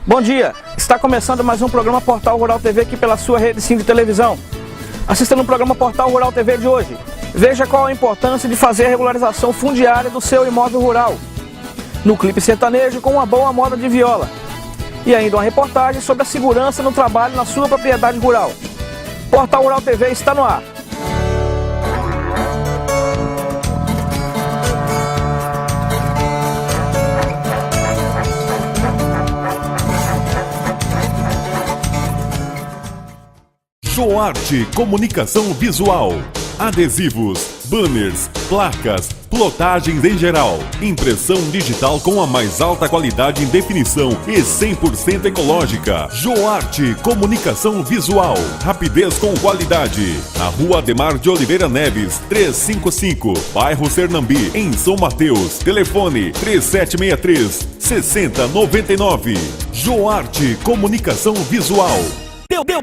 Bom dia, está começando mais um programa Portal Rural TV aqui pela sua rede Sim de televisão. Assista no programa Portal Rural TV de hoje. Veja qual a importância de fazer a regularização fundiária do seu imóvel rural. No clipe sertanejo com uma boa moda de viola. E ainda uma reportagem sobre a segurança no trabalho na sua propriedade rural. Portal Rural TV está no ar. Joarte Comunicação Visual, adesivos, banners, placas, plotagens em geral, impressão digital com a mais alta qualidade em definição e 100% ecológica. Joarte Comunicação Visual, rapidez com qualidade. Na Rua Ademar de Oliveira Neves, 355, bairro Sernambi, em São Mateus. Telefone 3763-6099. Joarte Comunicação Visual.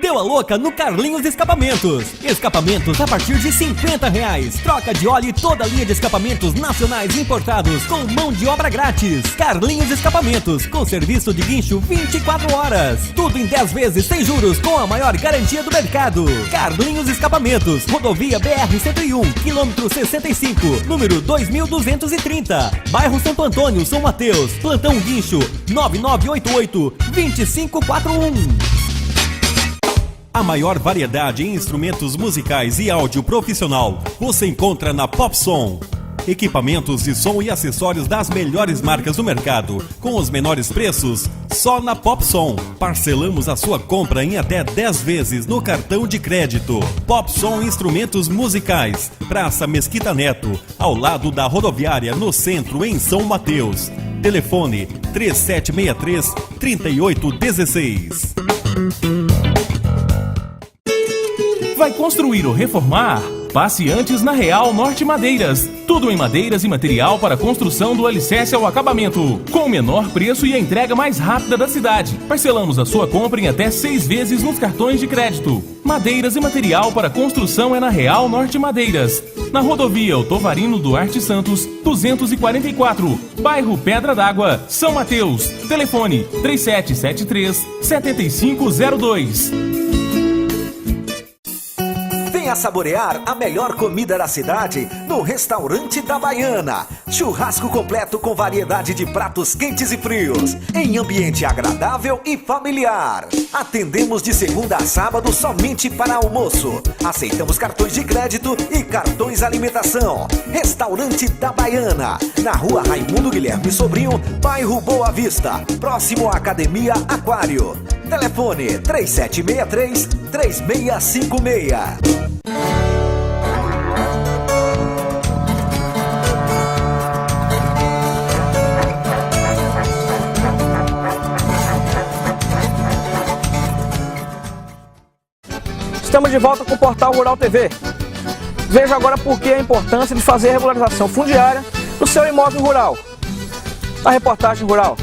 Deu a louca no Carlinhos Escapamentos. Escapamentos a partir de R$50. Troca de óleo e toda a linha de escapamentos nacionais importados com mão de obra grátis. Carlinhos Escapamentos, com serviço de guincho 24 horas. Tudo em 10 vezes sem juros, com a maior garantia do mercado. Carlinhos Escapamentos, rodovia BR-101, quilômetro 65, número 2230. Bairro Santo Antônio, São Mateus. Plantão guincho 9988-2541. A maior variedade em instrumentos musicais e áudio profissional você encontra na Popsom. Equipamentos de som e acessórios das melhores marcas do mercado, com os menores preços, só na Popsom. Parcelamos a sua compra em até 10 vezes no cartão de crédito. Popsom Instrumentos Musicais, Praça Mesquita Neto, ao lado da rodoviária, no centro, em São Mateus. Telefone 3763-3816. Vai construir ou reformar? Passe antes na Real Norte Madeiras. Tudo em madeiras e material para construção do alicerce ao acabamento. Com o menor preço e a entrega mais rápida da cidade. Parcelamos a sua compra em até 6 vezes nos cartões de crédito. Madeiras e material para construção é na Real Norte Madeiras. Na rodovia Otovarino Duarte Santos, 244. Bairro Pedra d'Água, São Mateus. Telefone 3773-7502. Venha saborear a melhor comida da cidade no Restaurante da Baiana. Churrasco completo com variedade de pratos quentes e frios, em ambiente agradável e familiar. Atendemos de segunda a sábado somente para almoço. Aceitamos cartões de crédito e cartões alimentação. Restaurante da Baiana, na Rua Raimundo Guilherme Sobrinho, bairro Boa Vista, próximo à Academia Aquário. Telefone 3763-3656. Estamos de volta com o Portal Rural TV. Veja agora por que a importância de fazer a regularização fundiária do seu imóvel rural. A reportagem rural.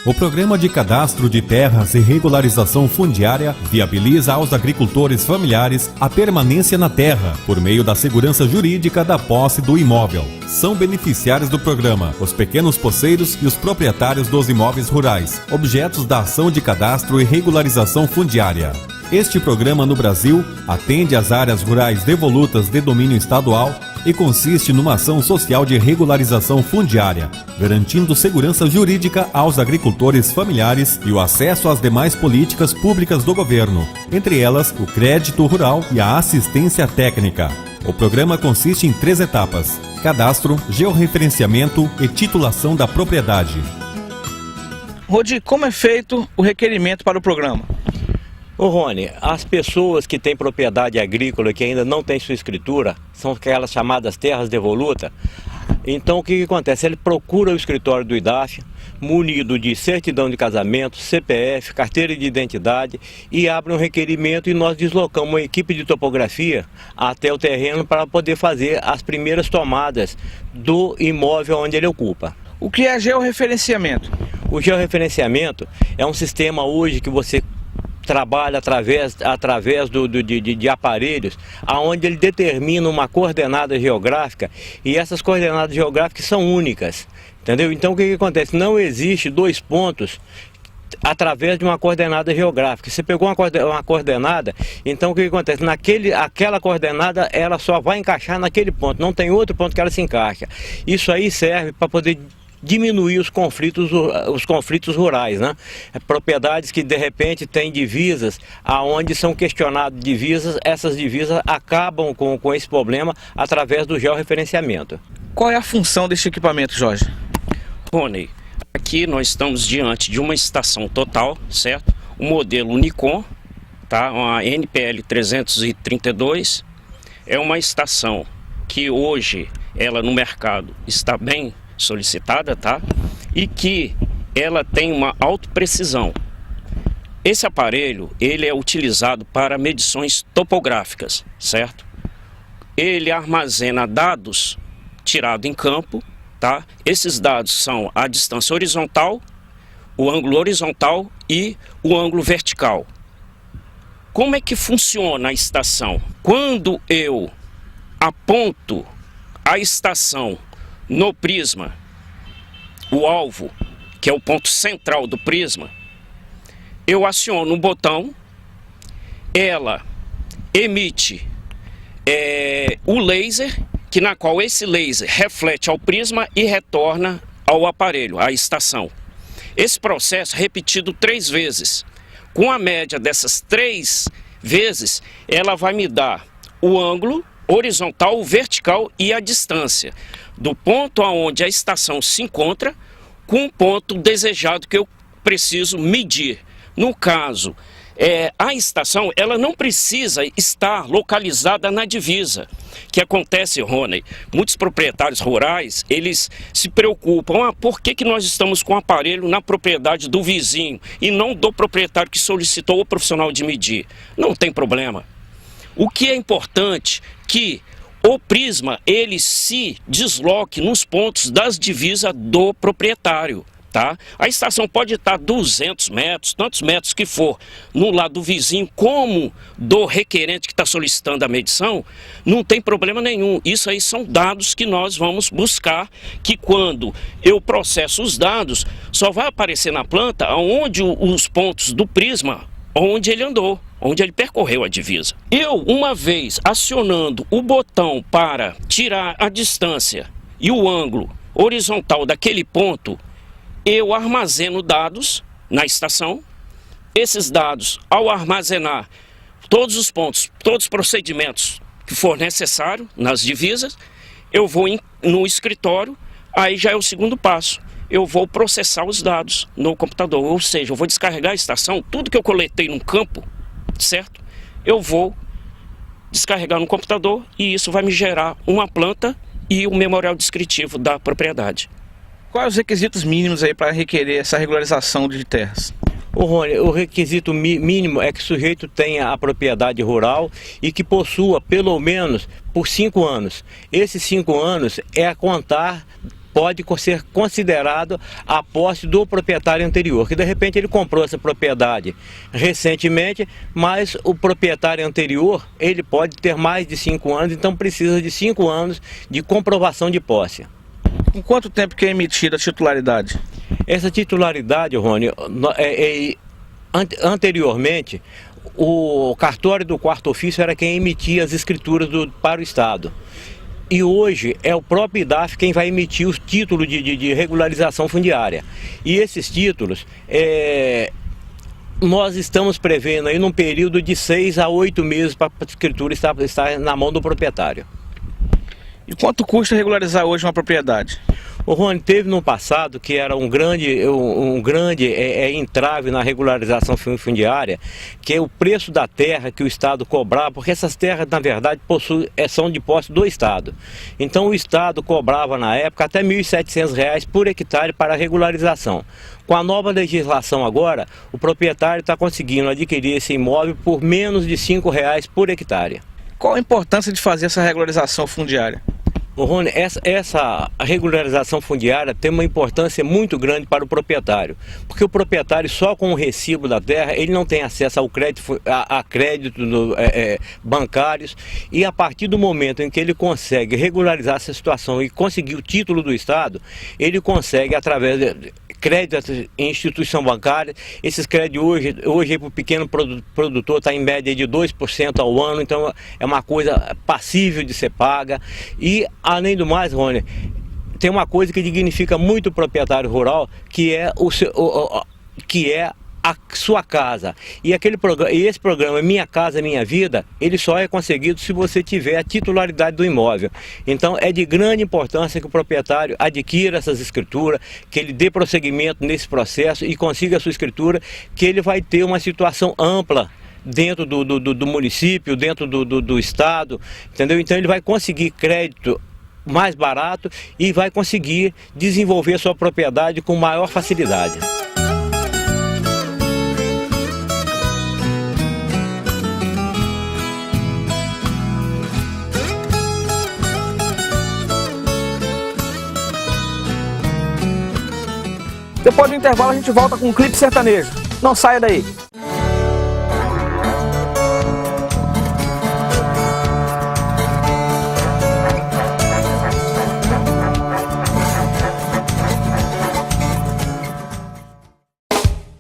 O Programa de Cadastro de Terras e Regularização Fundiária viabiliza aos agricultores familiares a permanência na terra por meio da segurança jurídica da posse do imóvel. São beneficiários do programa os pequenos poceiros e os proprietários dos imóveis rurais, objetos da ação de cadastro e regularização fundiária. Este programa no Brasil atende às áreas rurais devolutas de domínio estadual e consiste numa ação social de regularização fundiária, garantindo segurança jurídica aos agricultores familiares e o acesso às demais políticas públicas do governo, entre elas o crédito rural e a assistência técnica. O programa consiste em 3 etapas: cadastro, georreferenciamento e titulação da propriedade. Rodi, como é feito o requerimento para o programa? Ô Rony, as pessoas que têm propriedade agrícola que ainda não têm sua escritura, são aquelas chamadas terras devolutas. Então o que acontece? Ele procura o escritório do IDAF, munido de certidão de casamento, CPF, carteira de identidade, e abre um requerimento e nós deslocamos uma equipe de topografia até o terreno para poder fazer as primeiras tomadas do imóvel onde ele ocupa. O que é georreferenciamento? O georreferenciamento é um sistema hoje que você trabalha através de aparelhos, aonde ele determina uma coordenada geográfica, e essas coordenadas geográficas são únicas, entendeu? Então o que acontece? Não existe dois pontos através de uma coordenada geográfica. Você pegou uma coordenada, então o que acontece? Aquela coordenada, ela só vai encaixar naquele ponto, não tem outro ponto que ela se encaixa. Isso aí serve para poder diminuir os conflitos rurais, né? Propriedades que de repente têm divisas, aonde são questionadas divisas, essas divisas acabam com esse problema através do georreferenciamento. Qual é a função deste equipamento, Jorge? Rony, aqui nós estamos diante de uma estação total, certo? O modelo Unicom, tá? Uma NPL 332, é uma estação que hoje ela no mercado está bem solicitada, tá? E que ela tem uma alta precisão. Esse aparelho, ele é utilizado para medições topográficas, certo? Ele armazena dados tirados em campo, tá? Esses dados são a distância horizontal, o ângulo horizontal e o ângulo vertical. Como é que funciona a estação? Quando eu aponto a estação no prisma, o alvo, que é o ponto central do prisma, eu aciono um botão, ela emite o laser, na qual esse laser reflete ao prisma e retorna ao aparelho, à estação. Esse processo é repetido 3 vezes. Com a média dessas 3 vezes, ela vai me dar o ângulo horizontal, vertical e a distância do ponto aonde a estação se encontra com o ponto desejado que eu preciso medir. No caso, a estação ela não precisa estar localizada na divisa. O que acontece, Rony? Muitos proprietários rurais, eles se preocupam, por que nós estamos com o aparelho na propriedade do vizinho e não do proprietário que solicitou o profissional de medir? Não tem problema. O que é importante que o prisma ele se desloque nos pontos das divisas do proprietário, tá? A estação pode estar 200 metros, tantos metros que for, no lado do vizinho, como do requerente que está solicitando a medição, não tem problema nenhum. Isso aí são dados que nós vamos buscar, que quando eu processo os dados, só vai aparecer na planta onde os pontos do prisma, onde ele andou, onde ele percorreu a divisa. Eu, uma vez acionando o botão para tirar a distância e o ângulo horizontal daquele ponto, eu armazeno dados na estação. Esses dados, ao armazenar todos os pontos, todos os procedimentos que for necessário nas divisas, eu vou no escritório, aí já é o segundo passo. Eu vou processar os dados no computador, ou seja, eu vou descarregar a estação, tudo que eu coletei num campo, certo? Eu vou descarregar no computador e isso vai me gerar uma planta e o memorial descritivo da propriedade. Quais os requisitos mínimos aí para requerer essa regularização de terras? Rony, o requisito mínimo é que o sujeito tenha a propriedade rural e que possua pelo menos por 5 anos. Esses 5 anos é a contar, pode ser considerado a posse do proprietário anterior, que de repente ele comprou essa propriedade recentemente, mas o proprietário anterior, ele pode ter mais de 5 anos, então precisa de 5 anos de comprovação de posse. Com quanto tempo que é emitida a titularidade? Essa titularidade, Rony, anteriormente, o cartório do 4º ofício era quem emitia as escrituras para o Estado. E hoje é o próprio IDAF quem vai emitir os títulos de regularização fundiária. E esses títulos, nós estamos prevendo aí num período de 6 a 8 meses para a escritura estar na mão do proprietário. E quanto custa regularizar hoje uma propriedade? O Rony, teve no passado que era um grande entrave na regularização fundiária, que é o preço da terra que o Estado cobrava, porque essas terras, na verdade, são de posse do Estado. Então o Estado cobrava na época até R$ 1.700 por hectare para a regularização. Com a nova legislação agora, o proprietário está conseguindo adquirir esse imóvel por menos de R$ 5 por hectare. Qual a importância de fazer essa regularização fundiária? Ô Rony, essa regularização fundiária tem uma importância muito grande para o proprietário, porque o proprietário só com o recibo da terra, ele não tem acesso ao crédito, a crédito bancários, e a partir do momento em que ele consegue regularizar essa situação e conseguir o título do Estado, ele consegue, através de crédito em instituição bancária, esses créditos hoje para o pequeno produtor está em média de 2% ao ano, então é uma coisa passível de ser paga. E além do mais, Rony, tem uma coisa que dignifica muito o proprietário rural, que é a sua casa. E esse programa Minha Casa Minha Vida, ele só é conseguido se você tiver a titularidade do imóvel. Então é de grande importância que o proprietário adquira essas escrituras, que ele dê prosseguimento nesse processo e consiga a sua escritura, que ele vai ter uma situação ampla dentro do município, dentro do estado, entendeu? Então ele vai conseguir crédito mais barato e vai conseguir desenvolver a sua propriedade com maior facilidade. Depois do intervalo a gente volta com um clipe sertanejo. Não saia daí.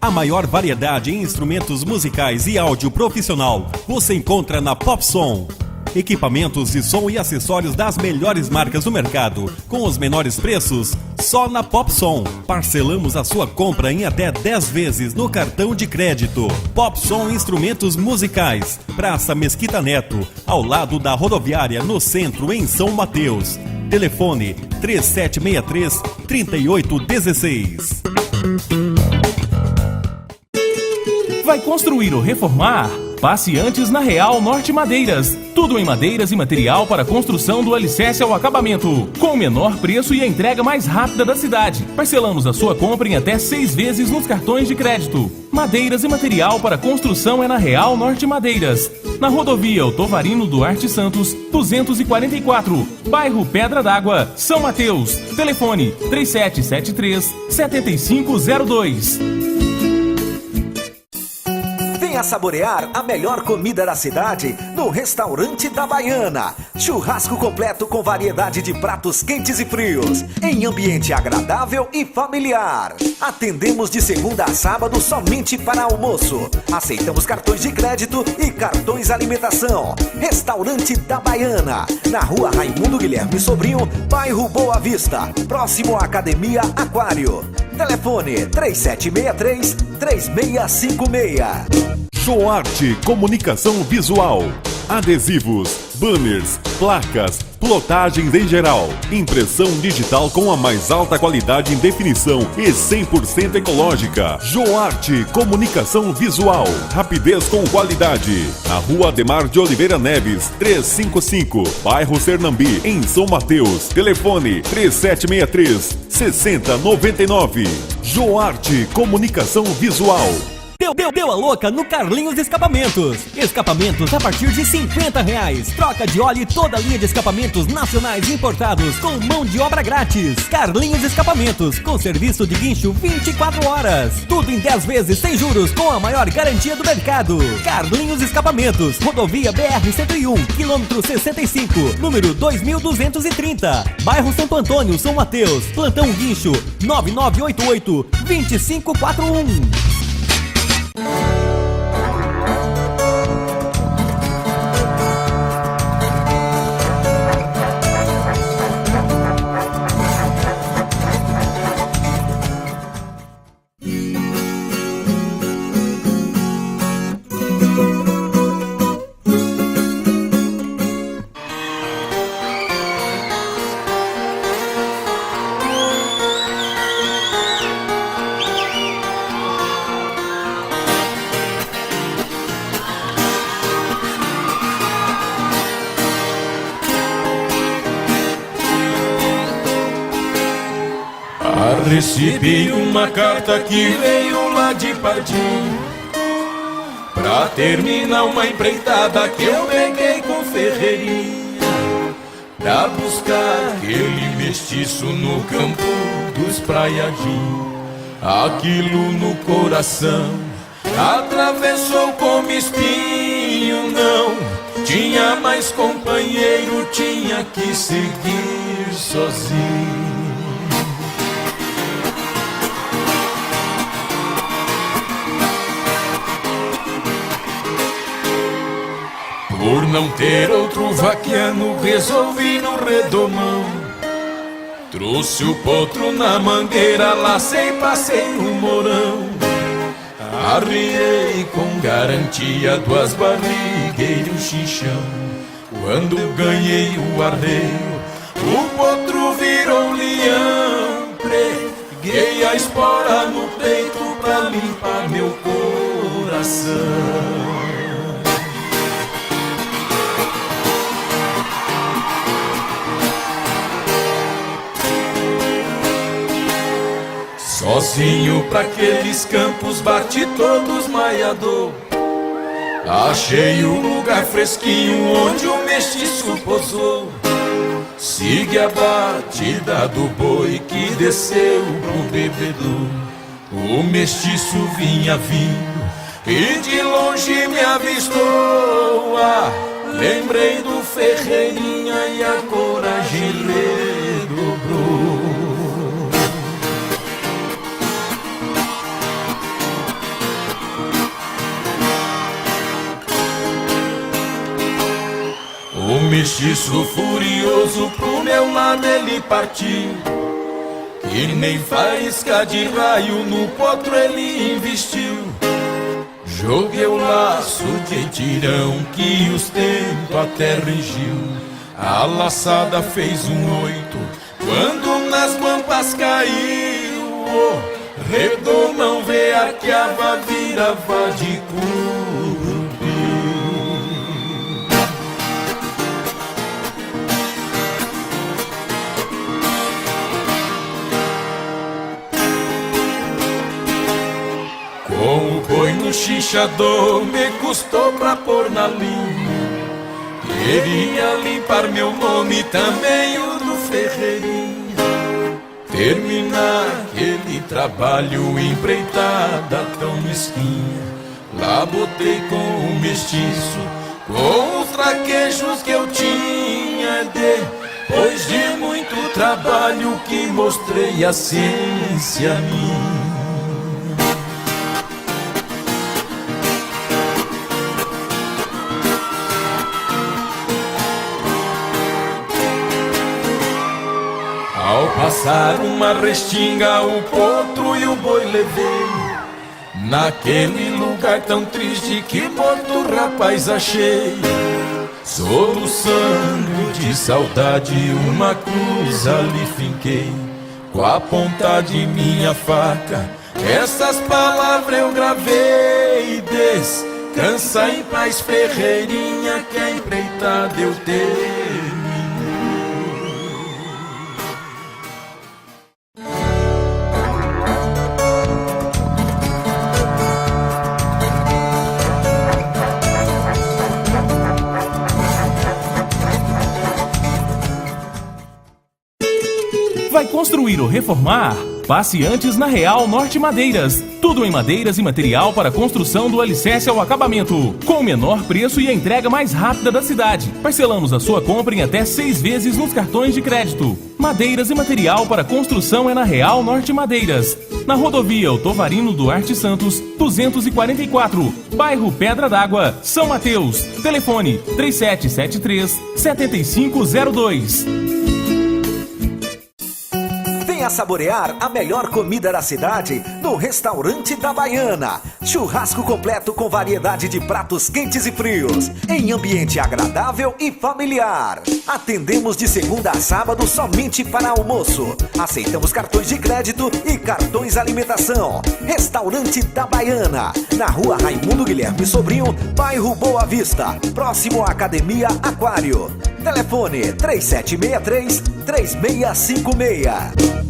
A maior variedade em instrumentos musicais e áudio profissional você encontra na Popsom. Equipamentos de som e acessórios das melhores marcas do mercado, com os menores preços, só na Popsom. Parcelamos a sua compra em até 10 vezes no cartão de crédito. Popsom Instrumentos Musicais, Praça Mesquita Neto, ao lado da rodoviária, no centro, em São Mateus. Telefone 3763-3816. Vai construir ou reformar? Passe antes na Real Norte Madeiras. Tudo em madeiras e material para construção do alicerce ao acabamento. Com o menor preço e a entrega mais rápida da cidade. Parcelamos a sua compra em até 6 vezes nos cartões de crédito. Madeiras e material para construção é na Real Norte Madeiras. Na rodovia Otovarino Duarte Santos, 244. Bairro Pedra d'Água, São Mateus. Telefone 3773-7502. Venha saborear a melhor comida da cidade no Restaurante da Baiana. Churrasco completo com variedade de pratos quentes e frios, em ambiente agradável e familiar. Atendemos de segunda a sábado somente para almoço. Aceitamos cartões de crédito e cartões alimentação. Restaurante da Baiana, na Rua Raimundo Guilherme Sobrinho, bairro Boa Vista, próximo à Academia Aquário. Telefone 3763-3656. Joarte Comunicação Visual. Adesivos, banners, placas, plotagens em geral. Impressão digital com a mais alta qualidade em definição e 100% ecológica. Joarte Comunicação Visual. Rapidez com qualidade. Na Rua Ademar de Oliveira Neves, 355, bairro Sernambi, em São Mateus. Telefone 3763-6099. Joarte Comunicação Visual. Deu a louca no Carlinhos Escapamentos. Escapamentos a partir de R$50. Troca de óleo e toda a linha de escapamentos nacionais importados com mão de obra grátis. Carlinhos Escapamentos, com serviço de guincho 24 horas. Tudo em 10 vezes sem juros, com a maior garantia do mercado. Carlinhos Escapamentos, rodovia BR-101, quilômetro 65, número 2230. Bairro Santo Antônio, São Mateus. Plantão guincho 9988-2541. Recebi uma carta que veio lá de Partim, pra terminar uma empreitada que eu peguei com ferreria. pra buscar aquele mestiço no campo dos praiadinhos. Aquilo no coração atravessou como espinho, não tinha mais companheiro, tinha que seguir sozinho. Por não ter outro vaquiano, resolvi no redomão. Trouxe o potro na mangueira, lacei, passei no morão. Arriei com garantia 2 barrigueiras e um xixão. Quando ganhei o arreio, o potro virou leão. Preguei a espora no peito pra limpar meu coração. Sozinho pra aqueles campos bati todos maiador. Achei o lugar fresquinho onde o mestiço posou. Sigue a batida do boi que desceu pro bebedouro. O mestiço vinha vindo e de longe me avistou. Ah, lembrei do Ferreirinha e a coragem redobrou. O mestiço furioso pro meu lado ele partiu. Que nem faísca de raio no potro ele investiu. Joguei o laço de tirão que os tempos até regiu. A laçada fez um 8 quando nas guampas caiu. O redomão veaqueava, virava de curupim. Com o boi no xixador me custou pra pôr na linha. Queria limpar meu nome também o do Ferreirinha. Terminar aquele trabalho empreitada tão mesquinha. Lá botei com o mestiço, com os traquejos que eu tinha. Depois de muito trabalho que mostrei a ciência minha. Ao passar uma restinga, o potro e o boi levei. Naquele lugar tão triste que morto o rapaz achei. Soluçando de saudade uma cruz ali finquei. Com a ponta de minha faca essas palavras eu gravei. Descansa em paz, Ferreirinha, que a empreitada eu terminei. Vai construir ou reformar? Passe antes na Real Norte Madeiras. Tudo em madeiras e material para construção do alicerce ao acabamento. Com o menor preço e a entrega mais rápida da cidade. Parcelamos a sua compra em até 6 vezes nos cartões de crédito. Madeiras e material para construção é na Real Norte Madeiras. Na rodovia Otovarino Duarte Santos, 244. Bairro Pedra d'Água, São Mateus. Telefone 3773-7502. Venha saborear a melhor comida da cidade no Restaurante da Baiana. Churrasco completo com variedade de pratos quentes e frios, em ambiente agradável e familiar. Atendemos de segunda a sábado somente para almoço. Aceitamos cartões de crédito e cartões alimentação. Restaurante da Baiana, na rua Raimundo Guilherme Sobrinho, bairro Boa Vista, próximo à Academia Aquário. Telefone 3763-3656.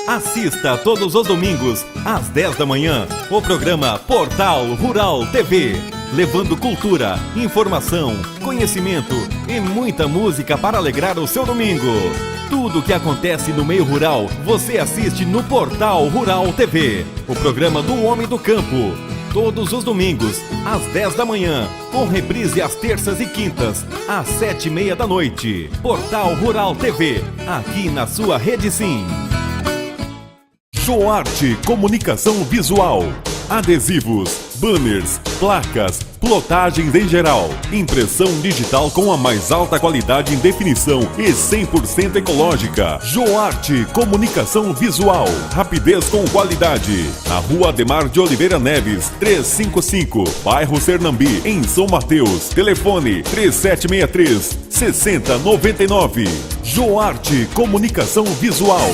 Assista todos os domingos, às 10 da manhã, o programa Portal Rural TV. levando cultura, informação, conhecimento e muita música para alegrar o seu domingo. Tudo o que acontece no meio rural, você assiste no Portal Rural TV, o programa do Homem do Campo. Todos os domingos, às 10 da manhã, com reprise às terças e quintas, às 7h30 da noite. Portal Rural TV, aqui na sua Rede Sim. Joarte Comunicação Visual. Adesivos, banners, placas, plotagens em geral. Impressão digital com a mais alta qualidade em definição e 100% ecológica. Joarte Comunicação Visual. Rapidez com qualidade. Na Rua Ademar de Oliveira Neves, 355, bairro Sernambi, em São Mateus. Telefone 3763-6099. Joarte Comunicação Visual.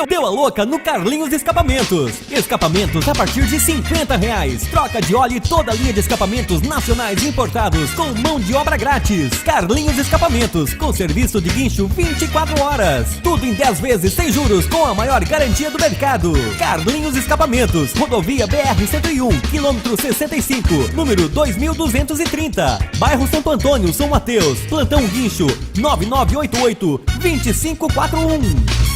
Deu a louca no Carlinhos Escapamentos. Escapamentos a partir de R$50. Troca de óleo e toda a linha de escapamentos nacionais importados com mão de obra grátis. Carlinhos Escapamentos, com serviço de guincho 24 horas. Tudo em 10 vezes sem juros, com a maior garantia do mercado. Carlinhos Escapamentos, rodovia BR-101, quilômetro 65, número 2230. Bairro Santo Antônio, São Mateus. Plantão guincho 9988-2541.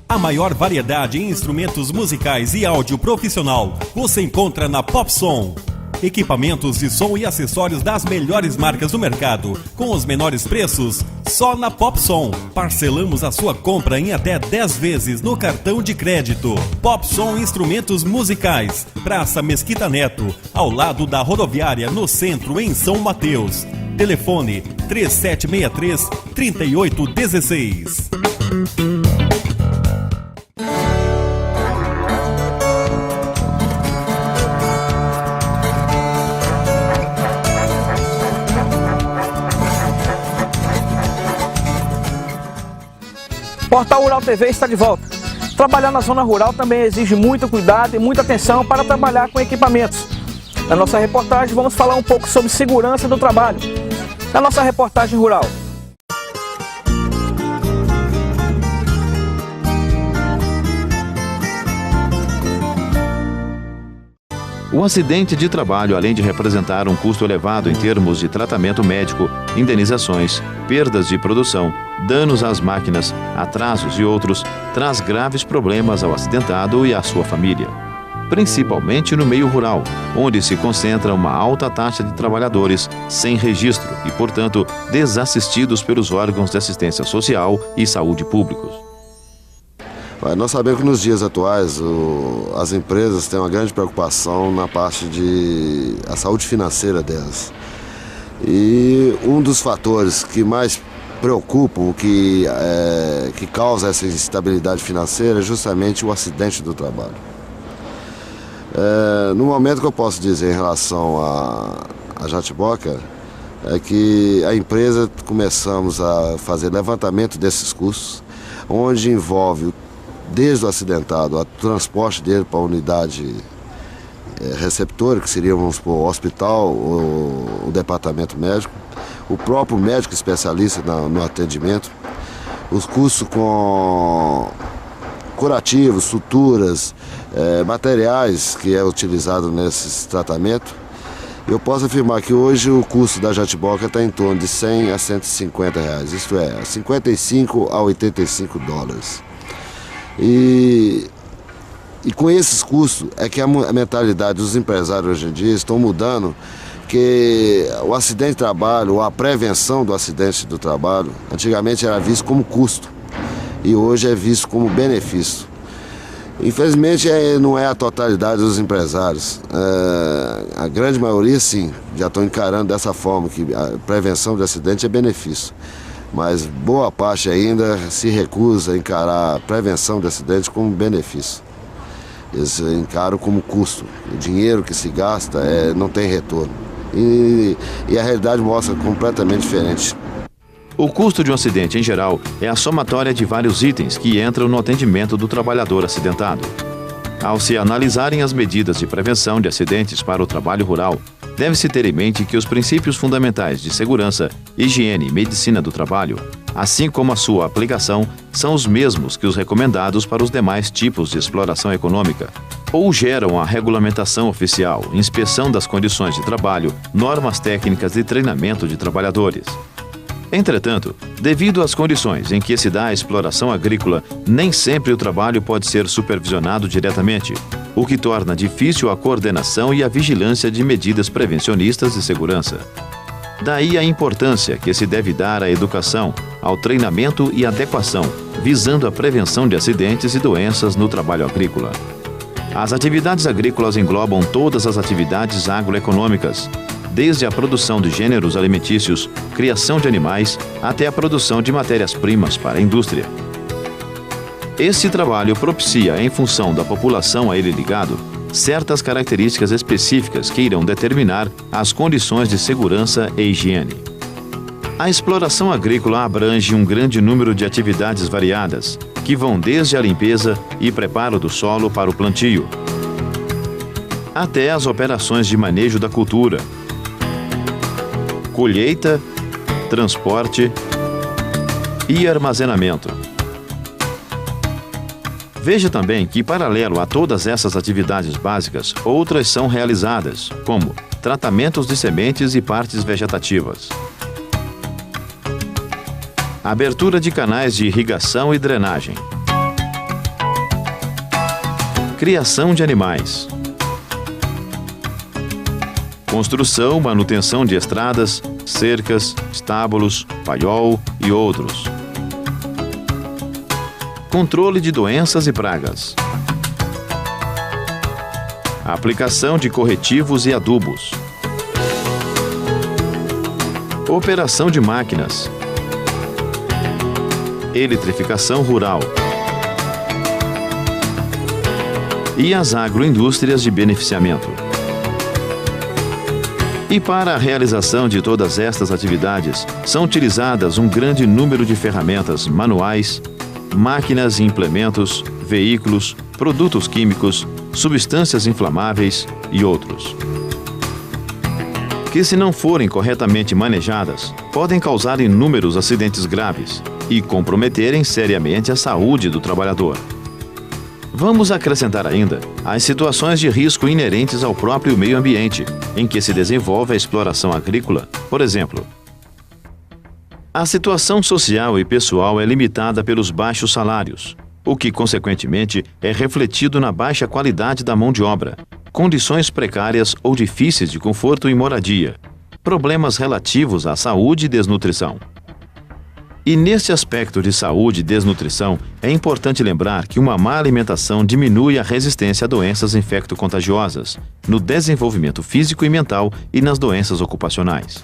A maior variedade em instrumentos musicais e áudio profissional você encontra na Popsom. Equipamentos de som e acessórios das melhores marcas do mercado, com os menores preços, só na Popsom. Parcelamos a sua compra em até 10 vezes no cartão de crédito. Popsom Instrumentos Musicais, Praça Mesquita Neto, ao lado da rodoviária, no centro, em São Mateus. Telefone 3763-3816. Portal Rural TV está de volta. Trabalhar na zona rural também exige muito cuidado e muita atenção para trabalhar com equipamentos. Na nossa reportagem vamos falar um pouco sobre segurança do trabalho. Na nossa reportagem rural. O acidente de trabalho, além de representar um custo elevado em termos de tratamento médico, indenizações, perdas de produção, danos às máquinas, atrasos e outros, traz graves problemas ao acidentado e à sua família. Principalmente no meio rural, onde se concentra uma alta taxa de trabalhadores sem registro e, portanto, desassistidos pelos órgãos de assistência social e saúde públicos. Nós sabemos que nos dias atuais as empresas têm uma grande preocupação na parte de a saúde financeira delas. E um dos fatores que mais preocupam, que causa essa instabilidade financeira, é justamente o acidente do trabalho. No momento que eu posso dizer em relação a Jatiboca, é que a empresa começamos a fazer levantamento desses custos, onde envolve desde o acidentado, o transporte dele para a unidade receptora, que seria, vamos supor, o hospital, o departamento médico, o próprio médico especialista no atendimento, os custos com curativos, suturas, materiais que é utilizado nesse tratamento. Eu posso afirmar que hoje o custo da Jatiboca está em torno de R$100 a R$150, isto é, 55 a 85 dólares. E com esses custos é que a mentalidade dos empresários hoje em dia estão mudando, que o acidente de trabalho, ou a prevenção do acidente do trabalho, antigamente era visto como custo e hoje é visto como benefício. Infelizmente não é a totalidade dos empresários, a grande maioria sim, já estão encarando dessa forma, que a prevenção de acidente é benefício. Mas boa parte ainda se recusa a encarar a prevenção de acidentes como benefício. Eles encaram como custo. O dinheiro que se gasta não tem retorno. E a realidade mostra completamente diferente. O custo de um acidente, em geral, é a somatória de vários itens que entram no atendimento do trabalhador acidentado. Ao se analisarem as medidas de prevenção de acidentes para o trabalho rural, deve-se ter em mente que os princípios fundamentais de segurança, higiene e medicina do trabalho, assim como a sua aplicação, são os mesmos que os recomendados para os demais tipos de exploração econômica, ou geram a regulamentação oficial, inspeção das condições de trabalho, normas técnicas e treinamento de trabalhadores. Entretanto, devido às condições em que se dá a exploração agrícola, nem sempre o trabalho pode ser supervisionado diretamente, o que torna difícil a coordenação e a vigilância de medidas prevencionistas de segurança. Daí a importância que se deve dar à educação, ao treinamento e adequação, visando a prevenção de acidentes e doenças no trabalho agrícola. As atividades agrícolas englobam todas as atividades agroeconômicas, desde a produção de gêneros alimentícios, criação de animais, até a produção de matérias-primas para a indústria. Esse trabalho propicia, em função da população a ele ligado, certas características específicas que irão determinar as condições de segurança e higiene. A exploração agrícola abrange um grande número de atividades variadas, que vão desde a limpeza e preparo do solo para o plantio, até as operações de manejo da cultura, colheita, transporte e armazenamento. Veja também que, paralelo a todas essas atividades básicas, outras são realizadas, como tratamentos de sementes e partes vegetativas, abertura de canais de irrigação e drenagem, criação de animais, construção, manutenção de estradas, cercas, estábulos, paiol e outros. Controle de doenças e pragas. Aplicação de corretivos e adubos. Operação de máquinas. Eletrificação rural. E as agroindústrias de beneficiamento. E para a realização de todas estas atividades, são utilizadas um grande número de ferramentas manuais, máquinas e implementos, veículos, produtos químicos, substâncias inflamáveis e outros, que, se não forem corretamente manejadas, podem causar inúmeros acidentes graves e comprometerem seriamente a saúde do trabalhador. Vamos acrescentar ainda as situações de risco inerentes ao próprio meio ambiente, em que se desenvolve a exploração agrícola, por exemplo. A situação social e pessoal é limitada pelos baixos salários, o que, consequentemente, é refletido na baixa qualidade da mão de obra, condições precárias ou difíceis de conforto e moradia, problemas relativos à saúde e desnutrição. E neste aspecto de saúde e desnutrição, é importante lembrar que uma má alimentação diminui a resistência a doenças infecto-contagiosas, no desenvolvimento físico e mental e nas doenças ocupacionais.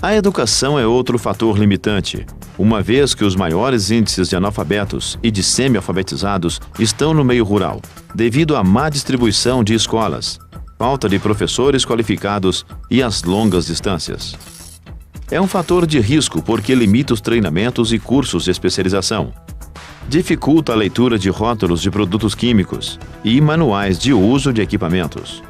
A educação é outro fator limitante, uma vez que os maiores índices de analfabetos e de semi-alfabetizados estão no meio rural, devido à má distribuição de escolas, falta de professores qualificados e as longas distâncias. É um fator de risco porque limita os treinamentos e cursos de especialização, dificulta a leitura de rótulos de produtos químicos e manuais de uso de equipamentos.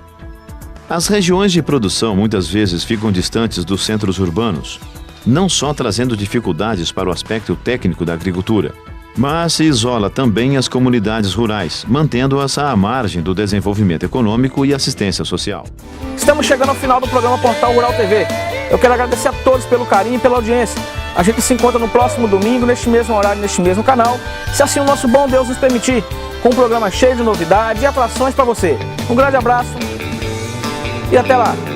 As regiões de produção muitas vezes ficam distantes dos centros urbanos, não só trazendo dificuldades para o aspecto técnico da agricultura, mas se isola também as comunidades rurais, mantendo-as à margem do desenvolvimento econômico e assistência social. Estamos chegando ao final do programa Portal Rural TV. Eu quero agradecer a todos pelo carinho e pela audiência. A gente se encontra no próximo domingo, neste mesmo horário, neste mesmo canal, se assim o nosso bom Deus nos permitir, com um programa cheio de novidades e atrações para você. Um grande abraço e até lá!